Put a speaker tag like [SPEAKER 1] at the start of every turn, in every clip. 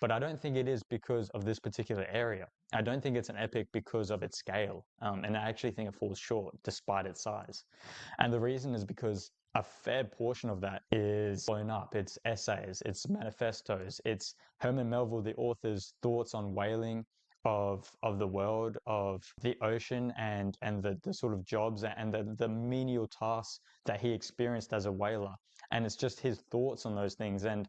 [SPEAKER 1] but I don't think it is because of this particular area. I don't think it's an epic because of its scale, and I actually think it falls short despite its size. And the reason is because a fair portion of that is blown up. It's essays, it's manifestos, it's Herman Melville, the author's thoughts on whaling, of the world, of the ocean, and the sort of jobs and the menial tasks that he experienced as a whaler. And it's just his thoughts on those things. And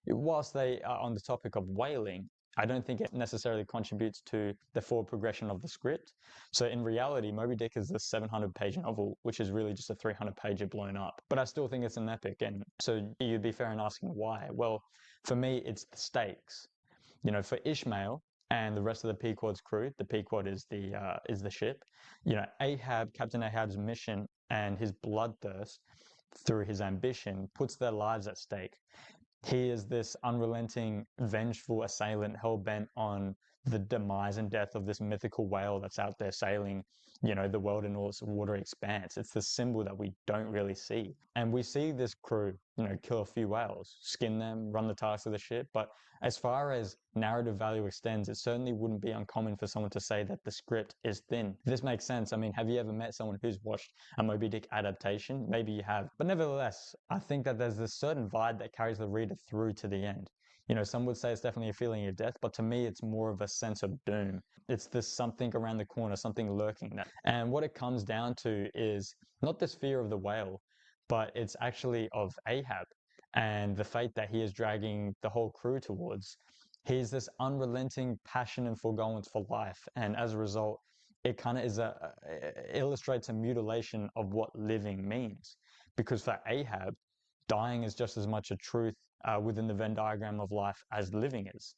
[SPEAKER 1] whilst they are on the topic of whaling, I don't think it necessarily contributes to the forward progression of the script. So in reality, Moby Dick is a 700-page novel, which is really just a 300-pager blown up. But I still think it's an epic. And so you'd be fair in asking why. Well, for me, it's the stakes. You know, for Ishmael and the rest of the Pequod's crew, the Pequod is the ship. You know, Captain Ahab's mission and his bloodthirst through his ambition puts their lives at stake. He is this unrelenting, vengeful assailant hell-bent on the demise and death of this mythical whale that's out there sailing, you know, the world in all its watery expanse. It's the symbol that we don't really see. And we see this crew, you know, kill a few whales, skin them, run the tasks of the ship. But as far as narrative value extends, it certainly wouldn't be uncommon for someone to say that the script is thin. This makes sense. I mean, have you ever met someone who's watched a Moby Dick adaptation? Maybe you have. But nevertheless, I think that there's this certain vibe that carries the reader through to the end. You know, some would say it's definitely a feeling of death, but to me, it's more of a sense of doom. It's this something around the corner, something lurking there. And what it comes down to is not this fear of the whale, but it's actually of Ahab and the fate that he is dragging the whole crew towards. He's this unrelenting passion and forgoance for life. And as a result, it kind of illustrates a mutilation of what living means. Because for Ahab, dying is just as much a truth within the Venn diagram of life as living is.